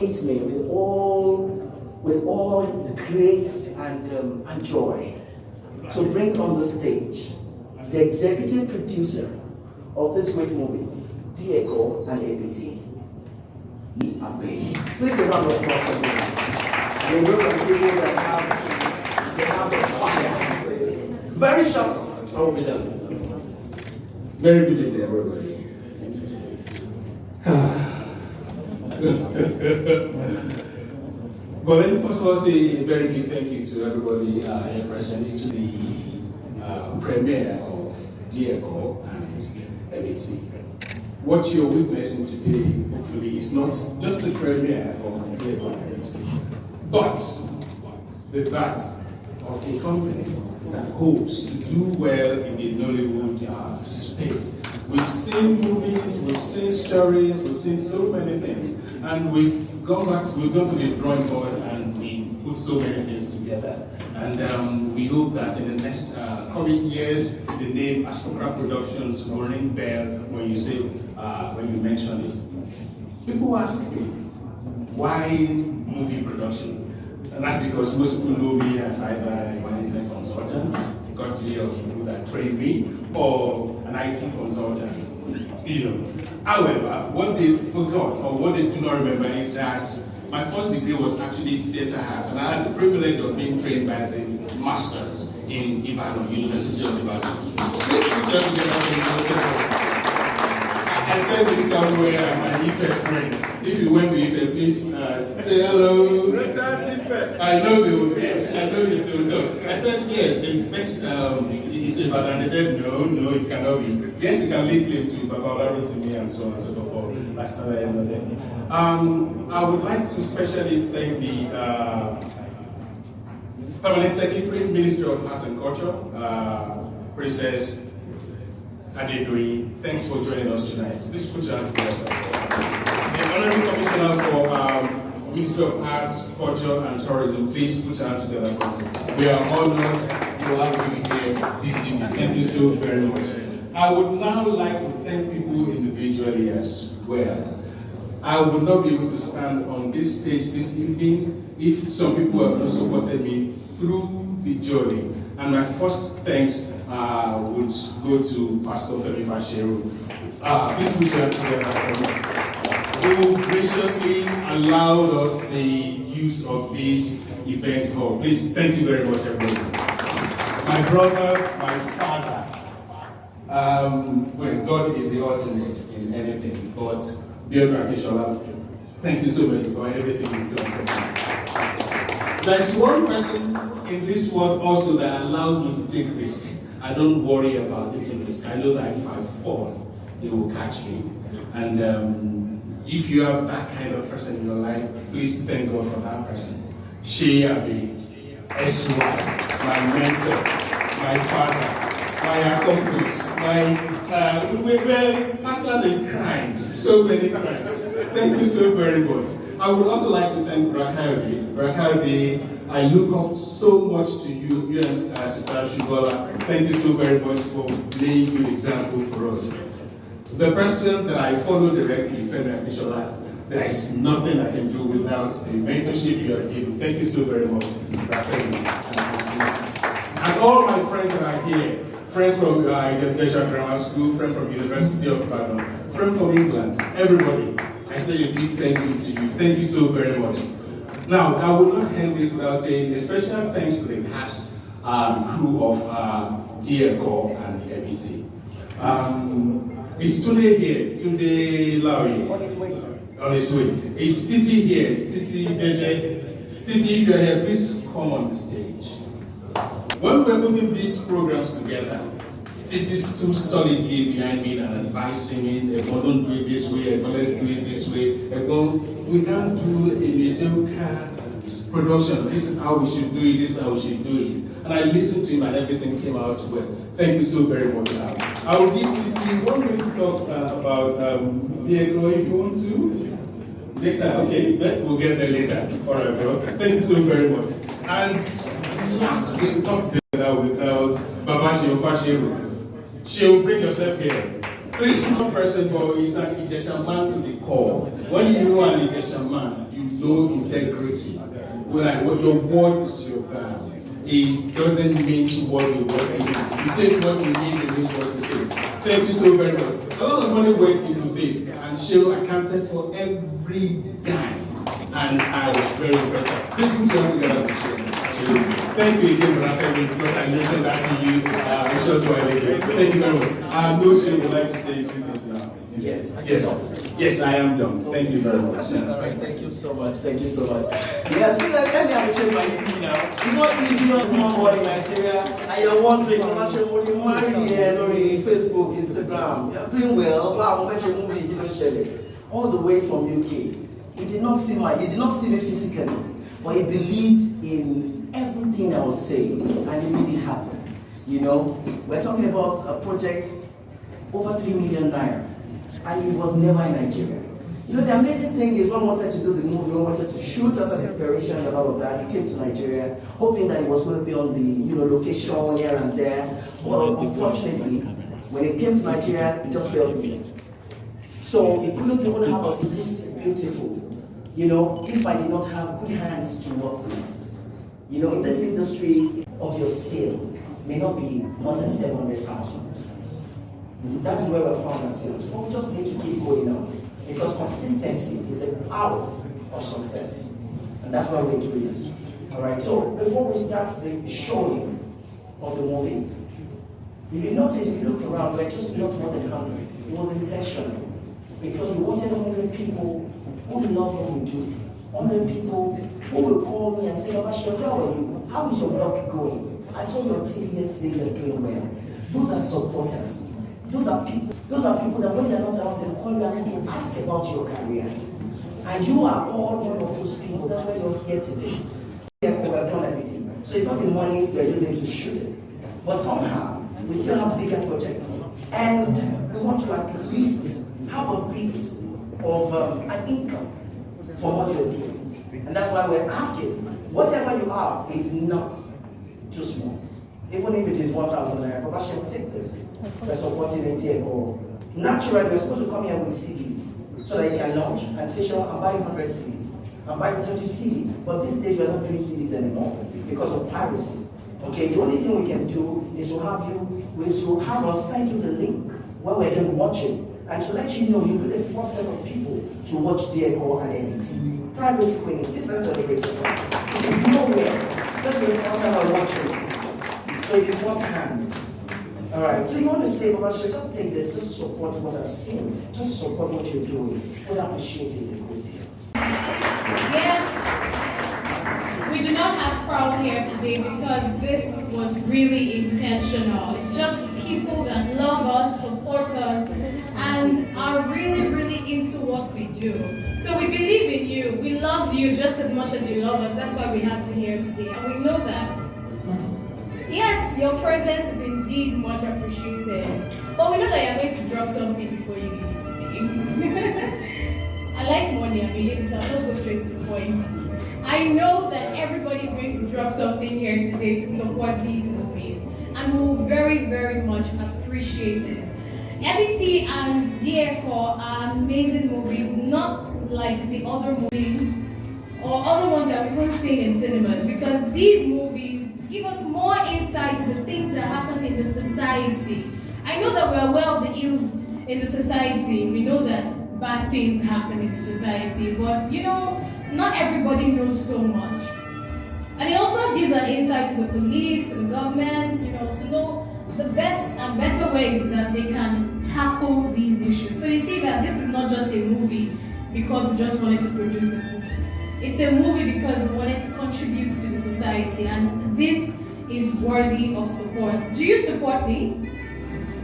It's me with all grace and joy to bring on the stage the executive producer of these great movies, Dieko and Ebiti. Please a round of applause for them. They are people that have the fire. Very short, I will be done. Very good evening, everybody. Well, let me first of all say a very big thank you to everybody here present to the premiere of Dieko and Ebiti. What you're witnessing today, hopefully, is not just the premiere of Dieko and Ebiti, but the birth of a company that hopes to do well in the Nollywood space. We've seen movies, we've seen stories, we've seen so many things, and we've gone to the drawing board and we put so many things together. And we hope that in the next coming years, the name Ascocraft Productions will ring bell when you say, when you mention it. People ask me, why movie production? And that's because most people know me as either a management consultant, courtesy of people that train me, or an IT consultant. However, what they forgot or what they do not remember is that my first degree was actually theatre arts, and I had the privilege of being trained by the masters in Ibadan, University of Ibadan. This picture together. I said this somewhere, my Ife friends. If you went to Ife, please say hello. I know they will, yes, I know they will talk. I said, yeah, the best is Ibadan. And they said, no, it cannot be. Yes, you can lay claim to Babalaru to me and so on and so forth. That's not the end of it. I would like to especially thank the Permanent Secretary, Ministry of Arts and Culture, Princess Adedri. Thanks for joining us tonight. Please put your hands together. The Honorary Commissioner for Ministry of Arts, Culture and Tourism, please put your hands together. We are honored to have you here this evening. Thank you so very much. I would now like to thank people individually as well. I would not be able to stand on this stage this evening if some people have not supported me through the journey. And my first thanks would go to Pastor Femi Fasheru. Please put your hands together for me. Who graciously allowed us the use of this event hall. Please, thank you very much, everybody. My brother, my father. Well, God is the ultimate in anything, but Dieko Akishola, thank you so much for everything you've done for me. There's one person in this world also that allows me to take risks. I don't worry about taking risks. I know that if I fall, they will catch me. And if you have that kind of person in your life, please thank God for that person. She Abi, SY, my mentor, my father, my accomplice, my partners in crime, so many crimes. Thank you so very much. I would also like to thank Brakadi. Brakadi, I look up so much to you and Sister Shubola. Thank you so very much for laying a good example for us. The person that I follow directly, Femi Akishola, there is nothing I can do without the mentorship you are giving. Thank you so very much. And all my friends that are here, friends from Desha Grammar School, friends from University of Ibadan, friends from England, everybody, I say a big thank you to you. Thank you so very much. Now, I will not end this without saying a special thanks to the cast crew of Dieko and Ebiti. Is Tunde here? Tunde Lawi? On his way, sir. On his way. Is Titi here? Titi, JJ? Titi, if you're here, please come on the stage. When we're putting these programs together, Titi stood solidly behind me and advising me, don't do it this way, let's do it this way. We can't do a mediocre production. This is how we should do it, this is how we should do it. And I listened to him and everything came out well. Thank you so very much. I will give Titi 1 minute to talk about Dieko if you want to. Later, okay, we'll get there later. All right, bro. Thank you so very much. And last week, not together without Baba Fasheru. She'll bring yourself here. Please, it's one person, but he's an Egyptian man to the core. When you know an Egyptian man, you know integrity. Like what your word is your band. It doesn't mean what you word means. He says what he means, he means what he says. Thank you so very much. A lot of money went into this, and Cheryl accounted for every dime. And I was very impressed. Please put your hands together with Cheryl. Thank you again, Brother, because I mentioned that to you a short while ago. Thank you very much. I know Cheryl would like to say a few things now. Yes, I am done. Thank you very much. All right, thank you so much. Thank you so much. Yes, let me appreciate my TV now. It's not easy, not small boy in Nigeria, and you're wondering, what you married here on Facebook, Instagram. You're doing well. Wow, I'm watching movie, you don't share it. All the way from UK. He did not see me physically, but he believed in everything I was saying, and he made it happen. You know, we're talking about a project over 3 million naira. And it was never in Nigeria. You know, the amazing thing is one wanted to do the movie, one wanted to shoot after the preparation and all of that. He came to Nigeria, hoping that it was going to be on the location here and there. But unfortunately, when it came to Nigeria, it just failed me. So he couldn't even have this beautiful, if I did not have good hands to work with. In this industry of your sale may not be more than 700,000. That's where we found ourselves. But we just need to keep going on, because consistency is the power of success. And that's why we're doing this. Alright, so before we start the showing of the movies, if you notice, if you look around, we're just not more than 100. It was intentional. Because we wanted 100 people who love what we do. 100 people who will call me and say, Babashir, how are you? How is your work going? I saw your TV yesterday, you're doing well. Those are supporters. Those are people that when you're not around, they call you and to ask about your career. And you are all one of those people. That's why you're here today. We have done everything. So it's not the money we're using to shoot it. But somehow, we still have bigger projects. And we want to at least have a bit of an income for what you're doing. And that's why we're asking, whatever you are is not too small. Even if it is 1,000 naira, but I shall take this. We're supporting a Dieko. Naturally, we're supposed to come here with CDs so that you can launch and say, sure, I'm buying 100 CDs. I'm buying 30 CDs. But these days, we're not doing CDs anymore because of piracy. Okay, the only thing we can do is to have us send you the link when we're done watching, and to let you know you'll be the first set of people to watch Dieko and Ebiti. Private screening, this is a celebration. It is nowhere. That's the first time I watch it. So it is first hand. Alright, so you want to say, Babashir, just take this, just to support what I've seen, just to support what you're doing. We'll appreciate it a good deal. Yes, we do not have crowd here today because this was really intentional. It's just people that love us, support us, and are really, really into what we do. So we believe in you. We love you just as much as you love us. That's why we have you here today, and we know that. Yes, your presence is indeed much appreciated. But we know that you're going to drop something before you leave today. I like money, I mean, so I'll just go straight to the point. I know that everybody's going to drop something here today to support these movies. And we will very, very much appreciate this. Ebiti and Dieko are amazing movies, not like the other movies or other ones that we've even seen in cinemas, because these movies give us more insight to the things that happen in the society. I know that we're aware of the ills in the society. We know that bad things happen in the society, but not everybody knows so much. And it also gives an insight to the police, to the government, to know the best and better ways that they can tackle these issues. So you see that this is not just a movie because we just wanted to produce a movie. It's a movie because we wanted to contribute to the society, and this is worthy of support. Do you support me?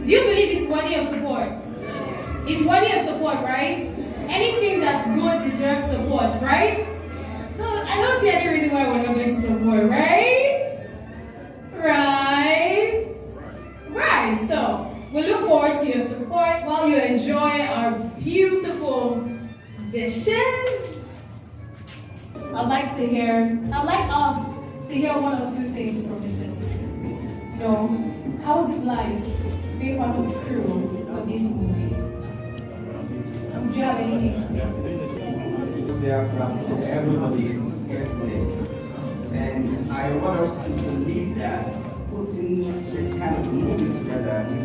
Do you believe it's worthy of support? It's worthy of support, right? Anything that's good deserves support, right? So I don't see any reason why we're not going to support, right? Right. So we look forward to your support while you enjoy our beautiful dishes. I'd like us to hear one or two things from Mrs. How was it like being part of the crew for these movies. Would you have anything to say? Good afternoon to everybody here today. And I want us to believe that putting this kind of movie together is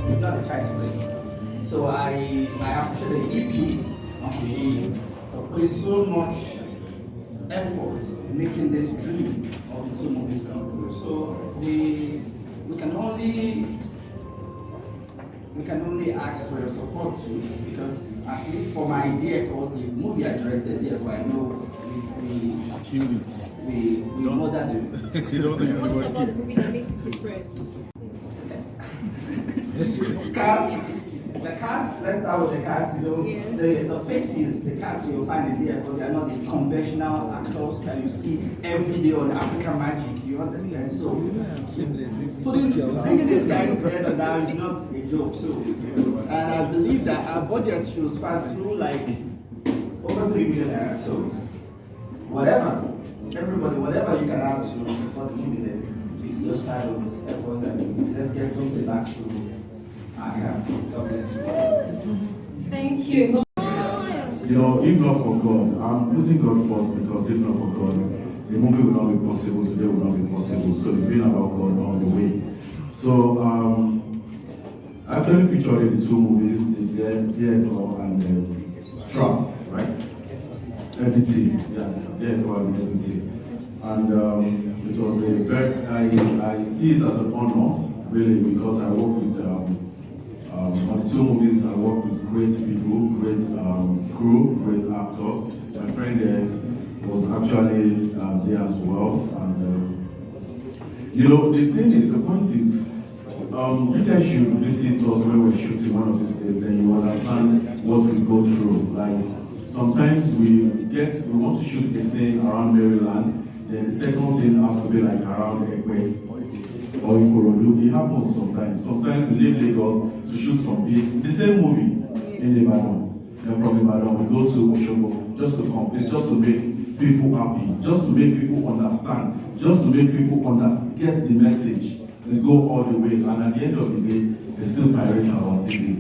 it's not a child's play. So I appreciate the EP. She put so much effort in making this dream of the two movies come through. So we can only ask for your support too, because at least for my Dieko, the movie I directed Dieko, I know we more than What about the movie that makes it different? the cast, let's start with the cast, the faces, the cast you'll find in Dieko, they are not the conventional actors that you see every day on African Magic, you understand? So, bringing these guys together now is not a joke, so, and I believe that our budget should span through like over 3 million naira, so, whatever, everybody, whatever you can add to support the movie, then please just try to help us and let's get something back to our camp. God bless you. Thank you. You know, if not for God, I'm putting God first, because if not for God, the movie will not be possible, today will not be possible. So it's been about God all the way. So I actually featured in the two movies, the Dieko and Trump, right? Ebiti, yeah, Dieko and Ebiti. And it was a very, I see it as an honor, really, because I work with on the two movies. I work with great people, great crew, great actors. My friend there was actually there as well. And you know, the point is, you guys should visit us when we're shooting one of these days. Then you understand what we go through. Like sometimes we want to shoot a scene around Maryland. Then the second scene has to be like around Ekwe or Ikorodu. It happens sometimes. Sometimes we leave Lagos to shoot some bits. The same movie in Ibadan. And from Ibadan we go to Oshogo just to complete, just to make people happy, just to make people understand, just to make people get the message. We go all the way, and at the end of the day, they still pirate our city.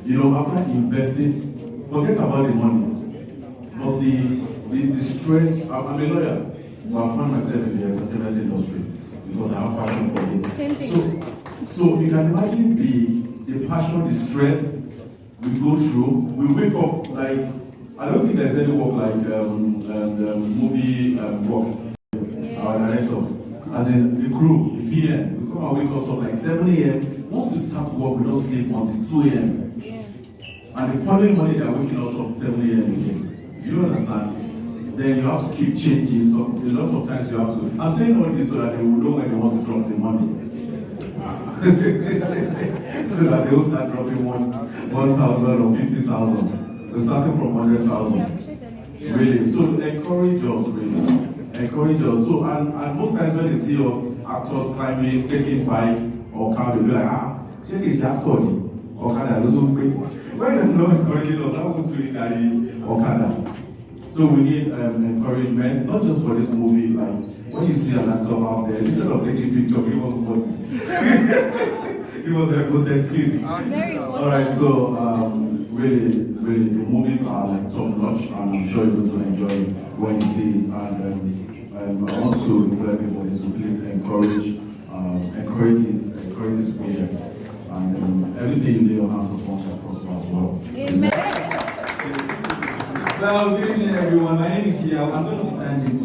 You know, after investing, forget about the money, but the stress. I'm a lawyer, but I find myself in the entertainment industry because I have passion for it. Same thing. So you can imagine the passion, the stress we go through. We wake up like, I don't think there's any work like movie work. Our director, as in the crew, the PM, we come and wake us up like 7 a.m. Once we start work, we don't sleep until 2 a.m. Yeah. And the following morning, they're waking us up 7 a.m. again. You understand? Then you have to keep changing. So a lot of times you have to. I'm saying all this so that they will know when they want to drop the money. So that they will start dropping 1,000 or 50,000. We're starting from 100,000. Really. So encourage us, really. Encourage us. So and most times when they see us actors climbing, taking bike or car, they'll be like, check his actor or Okada. When they're not encouraging us, how would we carry Okada? So we need encouragement, not just for this movie. Like when you see an actor out there, instead of taking picture, give us money. Give us a protective. All right. So really, the movies are like top notch, and I'm sure you're going to enjoy it when you see it. And I want to invite everybody to please encourage this project, and everything you lay your hands upon shall prosper as well. Amen. Well, good evening, everyone. My name is Dieko. I'm going to be standing to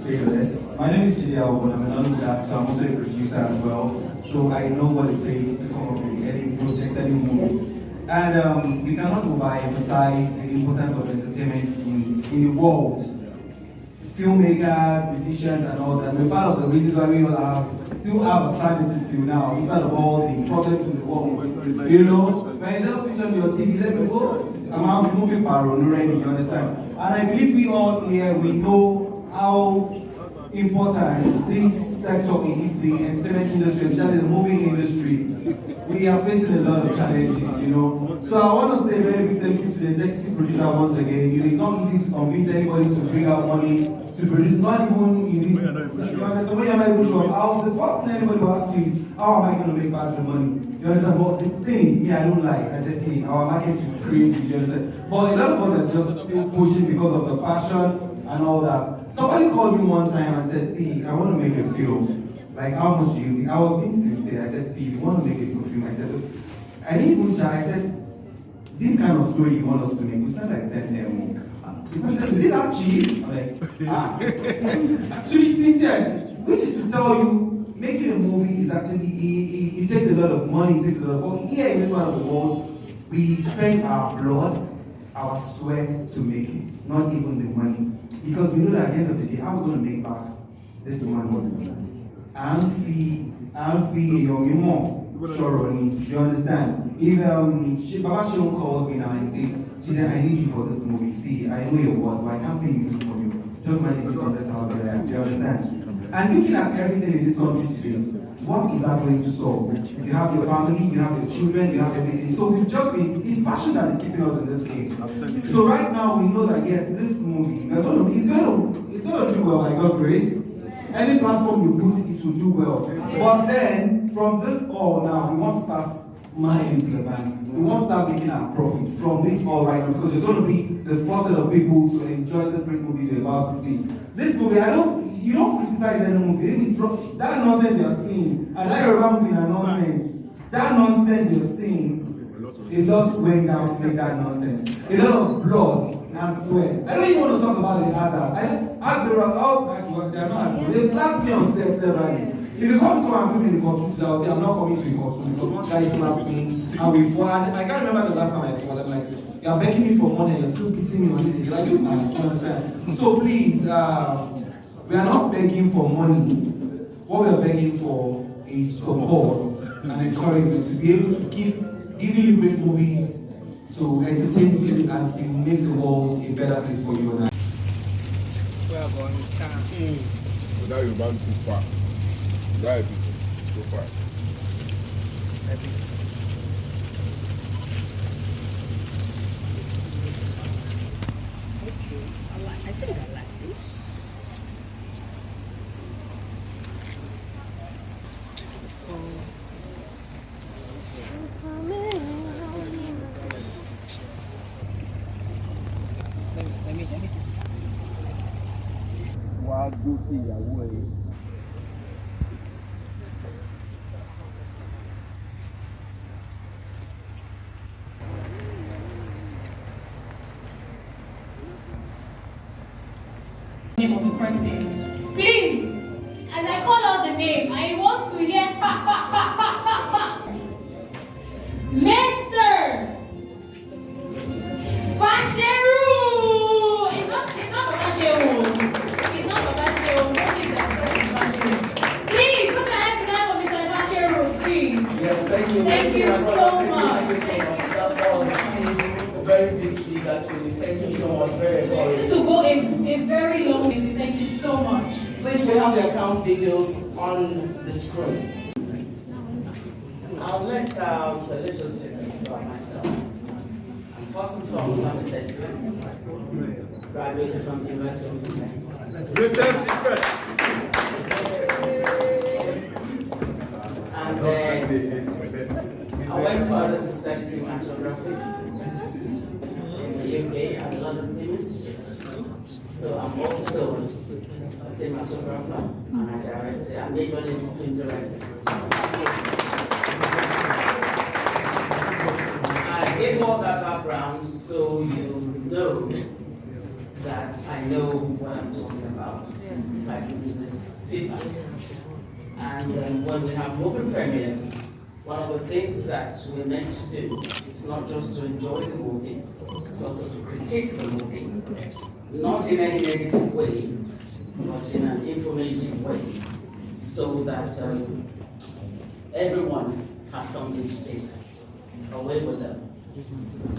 say this. My name is Dieko, but I'm an Hollywood actor. I'm also a producer as well. So I know what it takes to come up with any project, any movie. And we cannot overemphasize the importance of entertainment in the world. Filmmakers, musicians, and all that. We're part of the reasons why we all still have a sanity till now, in spite of all the problems in the world. You know, when you just switch on your TV, let me go. I'm moving parallel already, you understand? And I believe we all here, we know how important this sector is, the entertainment industry, especially the movie industry. We are facing a lot of challenges, you know. So I want to say a very big thank you to the executive producer once again. It is not easy to convince anybody to bring out money to produce, not even in this. You understand? When you're not even sure, the first thing anybody will ask you is, how am I going to make back the money? You understand? But the thing is, me, I don't lie. I said, hey, our market is crazy, you understand? But a lot of us are just still pushing because of the passion and all that. Somebody called me one time and said, see, I want to make a film. Like, how much do you think? I was being sincere. I said, see, if you want to make a good film, I said, look, I didn't even try. I said, this kind of story you want us to make, we spend like 10 M. The person said, is it that cheap? I'm like, to be sincere, which is to tell you, making a movie is actually, it takes a lot of money, it takes a lot of, but here in this part of the world, we spend our blood, our sweat to make it, not even the money. Because we know that at the end of the day, how are we going to make back this money? I'm fee young more. Sure, you understand? If Baba Shion calls me now and says, Jide, I need you for this movie. See, I know your word, but I can't pay you this movie. Just manage this 100,000 rand. You understand? And looking at everything in this country today, what is that going to solve? You have your family, you have your children, you have everything. So we've just been, it's passion that is keeping us in this game. So right now we know that yes, this movie, it's gonna do well by God's grace. Any platform you put it will do well. But then, from this all now, we want to start money into the bank. We want to start making our profit from this all right now, because you're going to be the first set of people to enjoy this great movies you're about to see. This movie, you don't criticize any movie. If it's that nonsense you're seeing, and I remember movie and nonsense, that nonsense you're seeing, a lot went down to make that nonsense. A lot of blood and sweat. I don't even want to talk about the others. They slapped me on set severally. If you come to my film in the cartoon, I'll say I'm not coming to the cartoon because one guy slapped me and we fought. I can't remember the last time I fought. I'm like, you're begging me for money and you're still beating me on it. You're like, you understand? So please, we are not begging for money. What we are begging for is support and encouragement to be able to keep giving you great movies, to entertain you and to make the world a better place for you and I. Without you bound too far. Without Ebiti, too far. Okay, I think I like this. Wàá dúró sí ìyàwó ẹ̀. Name of the person. Please, as I call out the name, I want to hear pa pa pa pa pa pa. Mr. Basheru. It's not Basheru. It's not Basheru. Please put your hands together for Mr. Basheru, please. Yes, thank you. Thank you so much. Thank you so much. That was a very big seed actually. Thank you so much. Very encouraging. This will go a very long way. Thank you so much. Please, we have the account details on the screen. I'll let a little secret about myself. I'm first and foremost, I'm a test student, graduated from the University of Finland. And then I went further to study cinematography in the UK at London Film Institute. So I'm also a cinematographer and a director. I'm majorly a film director. I gave all that background so you know that I know what I'm talking about. If I can give this feedback. And when we have movie premieres, one of the things that we're meant to do is not just to enjoy the movie, it's also to critique the movie. Not in any negative way, but in an informative way, so that everyone has something to take away with them.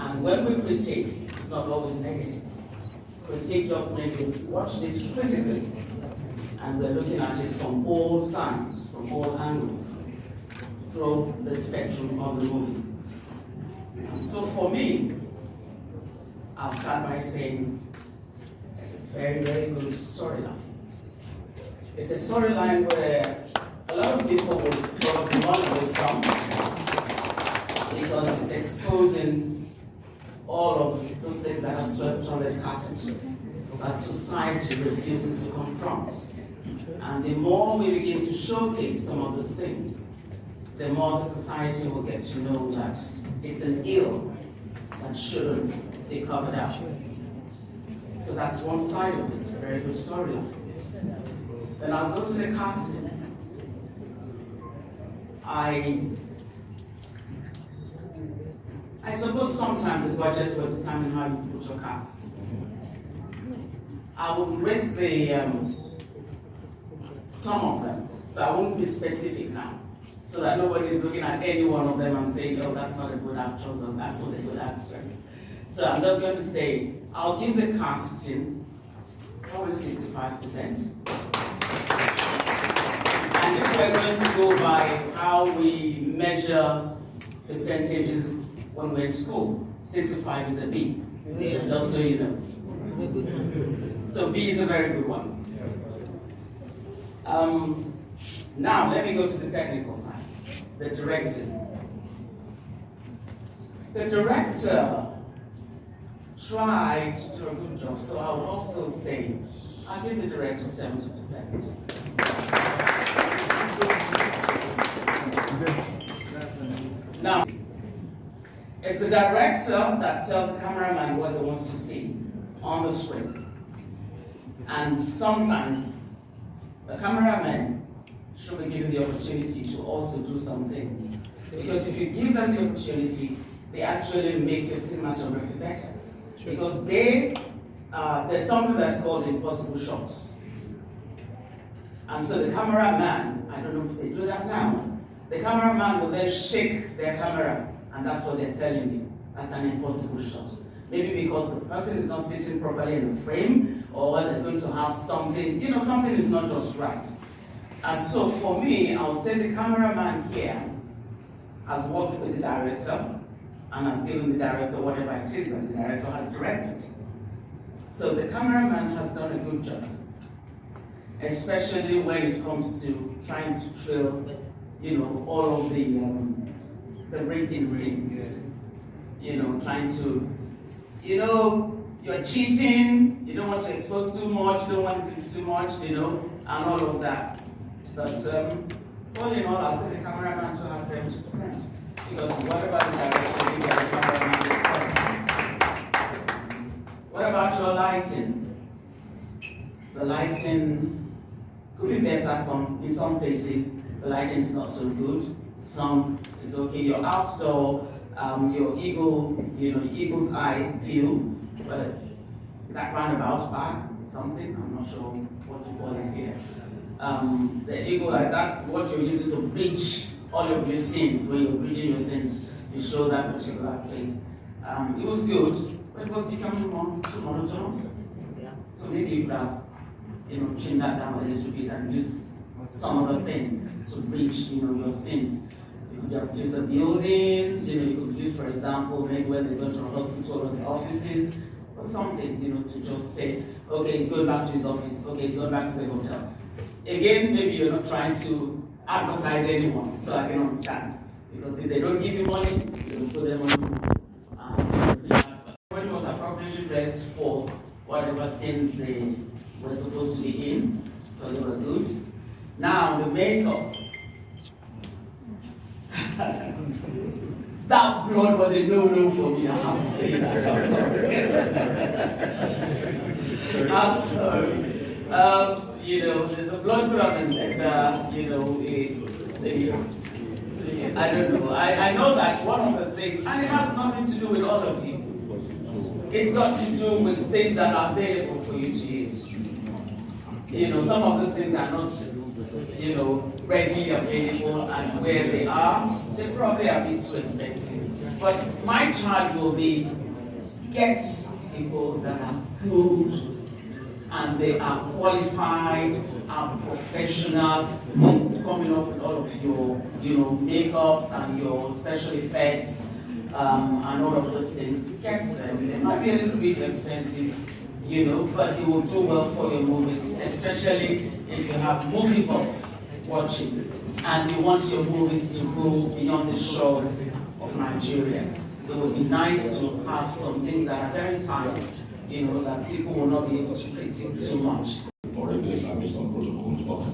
And when we critique, it's not always negative. Critique just means we've watched it critically, And we're looking at it from all sides, from all angles, through the spectrum of the movie. So for me, I'll start by saying it's a very, very good storyline. It's a storyline where a lot of people will probably run away from because it's exposing all of those things that are swept under the carpet that society refuses to confront. And the more we begin to showcase some of those things, the more the society will get to know that it's an ill that shouldn't be covered up. So that's one side of it, a very good storyline. Then I'll go to the casting. I suppose sometimes the budgets will determine how you put your cast. I would rate some of them, so I won't be specific now, so that nobody's looking at any one of them and saying, oh, that's not a good actress or that's not a good actress. So I'm just going to say, I'll give the casting probably 65%. And if we're going to go by how we measure percentages when we're in school, 65 is a B, just so you know. So B is a very good one. Now, let me go to the technical side, the directing. The director tried to do a good job, so I would also say, I'll give the director 70%. Now, it's the director that tells the cameraman what he wants to see on the screen. And sometimes the cameraman should be given the opportunity to also do some things. Because if you give them the opportunity, they actually make your cinematography better. Because there's something that's called impossible shots. And so the cameraman, I don't know if they do that now, the cameraman will then shake their camera, and that's what they're telling you. That's an impossible shot. Maybe because the person is not sitting properly in the frame, or they're going to have something, something is not just right. And so for me, I'll say the cameraman here has worked with the director and has given the director whatever it is that the director has directed. So the cameraman has done a good job, especially when it comes to trying to trail, all of the raping scenes. Trying to, you're cheating, you don't want to expose too much, you don't want it to be too much, and all of that. But all in all, I'll say the cameraman to have 70%. Because what about the director? You got the cameraman. What about your lighting? The lighting could be better in some places. The lighting is not so good. Some is okay. Your outdoor, your eagle's eye view, that roundabout back, something, I'm not sure what you call it here. The eagle, that's what you're using to bridge all of your scenes. When you're bridging your scenes, you show that particular space. It was good, but it was becoming too monotonous. So maybe you could have, trimmed that down a little bit and use some other thing to bridge, your scenes. You could have used the buildings, you could use, for example, maybe when they go to a hospital or the offices, or something, to just say, okay, he's going back to his office, okay, he's going back to the hotel. Again, maybe you're not trying to advertise anyone, so I can understand. Because if they don't give you money, you put them on everybody was appropriately dressed for whatever scene they were supposed to be in, so they were good. Now, the makeup. That blood was a no-no for me, I have to say that. I'm sorry. The blood could have been better, I don't know. I know that one of the things, and it has nothing to do with all of you. It's got to do with things that are available for you to use. Some of those things are not, readily available, and where they are, they probably are a bit too expensive. But my charge will be, get people that are good, and they are qualified, are professional, coming up with all of your, makeups and your special effects, and all of those things. Get them. They might be a little bit expensive, but it will do well for your movies, especially if you have movie buffs watching and you want your movies to go beyond the shores of Nigeria. It would be nice to have some things that are very tight, that people will not be able to critique too much. For regular service on protocols, but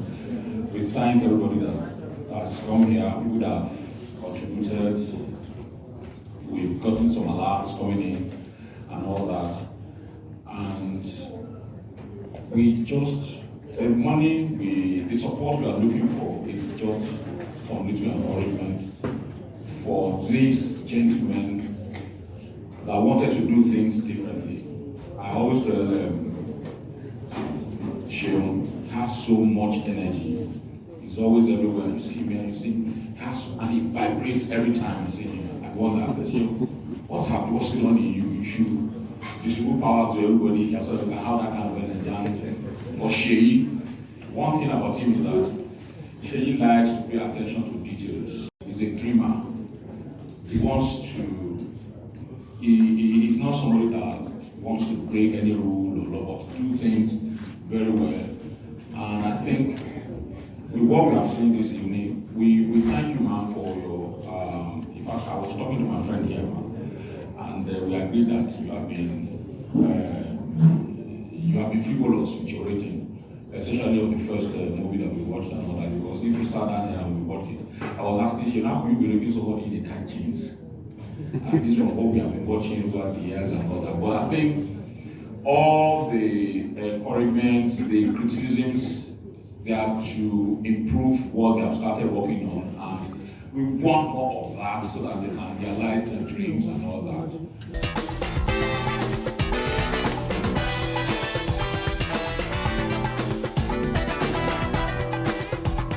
we thank everybody that has come here, people that have contributed. We've gotten some alerts coming in and all that. And we just, the money, the support we are looking for is just some little encouragement for these gentlemen that wanted to do things differently. I always tell them, Sheon has so much energy. He's always everywhere. You see him, and he vibrates every time I see him. I wonder, I say, Sheon, what's happening? What's going on in you? You should distribute power to everybody here so you can have that kind of energy. And for Sheyi, one thing about him is that Sheyi likes to pay attention to details. He's a dreamer. He wants to, he's not somebody that wants to break any rule or law, but to do things very well. And I think with what we have seen this evening, we thank you, man, for your, in fact, I was talking to my friend here, and we agreed that you have been frivolous with your rating, especially on the first movie that we watched and all that, because if you sat down here and we watched it, I was asking you, how can you be reviewing somebody in the tight jeans? And this from what we have been watching over the years and all that. But I think all the encouragements, the criticisms, they are to improve what they have started working on, and we want more of that so that they can realize their dreams and all that.